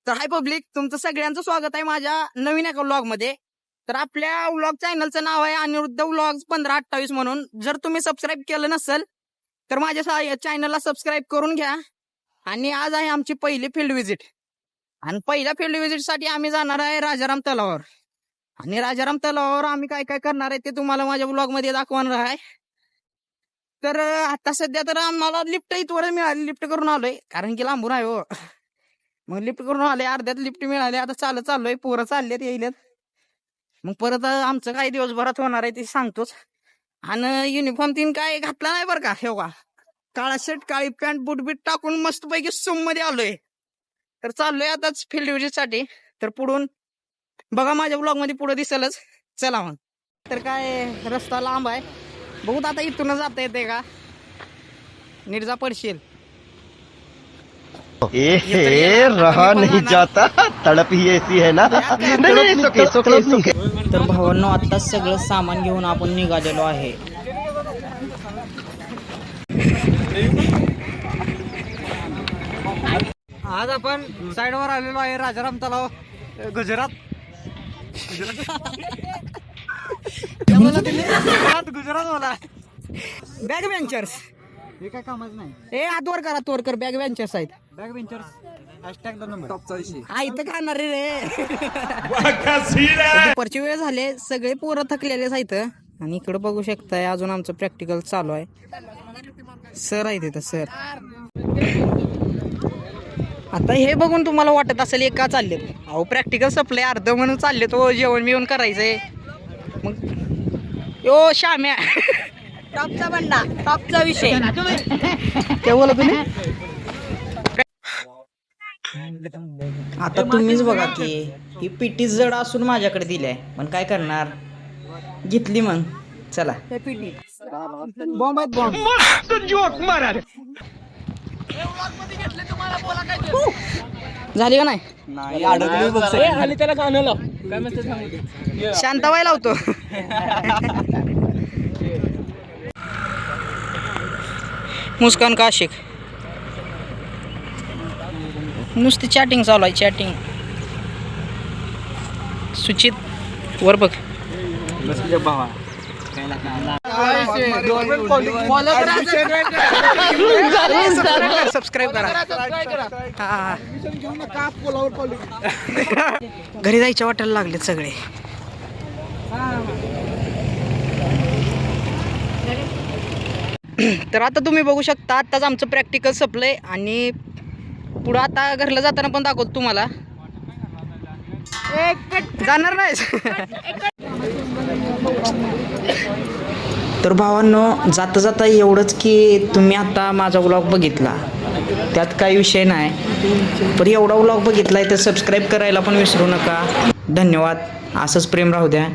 तर हाय पब्लिक, तुमचं सगळ्यांचं स्वागत आहे माझ्या नवीन एका व्लॉग मध्ये. तर आपल्या व्लॉग चॅनलचं नाव आहे अनिरुद्ध व्लॉग्स 1528 म्हणून. जर तुम्ही सबस्क्राईब केलं नसेल तर माझ्या चॅनलला सबस्क्राईब करून घ्या. आणि आज आहे आमची पहिली फील्ड व्हिजिट. आणि पहिल्या फील्ड व्हिजिट साठी आम्ही जाणार आहे राजाराम तलावावर. आणि राजाराम तलावावर आम्ही काय काय करणार आहे ते तुम्हाला माझ्या व्लॉग मध्ये दाखवणार आहे. तर आता सध्या तर आम्हाला लिफ्ट इथवर मिळाली, लिफ्ट करून आलोय कारण की लांबून आहे हो. मग लिफ्ट करून आले, अर्ध्यात लिफ्ट मिळाले, आता चाललोय, पोरं चाललेत येईलेत. मग परत आमचं काही दिवसभरात होणार आहे ते सांगतोच. आणि युनिफॉर्म तीन काय घातला नाही बरं का, हे बघा काळा शर्ट, काळी पॅन्ट, बूट बीट टाकून मस्तपैकी सोम मध्ये आलोय. तर चाललोय आताच फील्ड व्हिजिट साठी. तर पुढून बघा माझ्या ब्लॉग मध्ये पुढे दिसेलच. चला मग. तर काय रस्ता लांब आहे, बघूत आता इथून जाता येते का, निर्जा पडशील. रहा नहीं जाता, तड़प ही ऐसी है ना. तर भावांनो, आता सगळं सामान घेऊन आपण निघालेलो आहे. आज आपण साईडवर आलेलो आहे राजाराम तलाव, गुजरात. गुजरात मला बॅग वेंचर्स हे काय कामच नाही. ए आतवर कर बॅग वेंचर्स आहेत. बॅग वेंचर्स हॅशटॅग नंबर टॉपचा विषय हा इथं खाणार रे. दुपारची वेळ झाले, सगळे पोरं थकलेले आहेत. आणि इकडे बघू शकताय अजून आमचं प्रॅक्टिकल चालू आहे. सर आहे तिथं सर. आता हे बघून तुम्हाला वाटत असेल एक का चाललेत. अहो प्रॅक्टिकल संपलंय अर्ध म्हणून चालले तो जेवण बिवण करायचंय. मग यो श्याम्या टॉपचा बंडा, टॉपचा विषय काय बोला तुम्ही. आता तुम्हीच बघा की ही पिटी जड असून माझ्याकडे दिली आहे, पण काय करणार, घेतली. मग चला बॉम्ब आहेत, बॉम्ब. झाली का नाही, शांताबाई लावतो. मुस्कान काशिक नुसती चॅटिंग चालू आहे, चॅटिंग. सुचित वर बघ. सबस्क्राईब करा. घरी जायच्या वाटायला लागलेत सगळे. तर आता तुम्ही बघू शकता आताच आमचं प्रॅक्टिकल संपलंय. आणि पुढं आता घरला जाताना पण दाखवतो तुम्हाला. जाणार नाही. तर भावांनो, जाता जाता एवढंच की तुम्ही आता माझा व्लॉग बघितला, त्यात काही विषय नाही, पण एवढा व्लॉग बघितलाय तर सबस्क्राईब करायला पण विसरू नका. धन्यवाद. असंच प्रेम राहू द्या.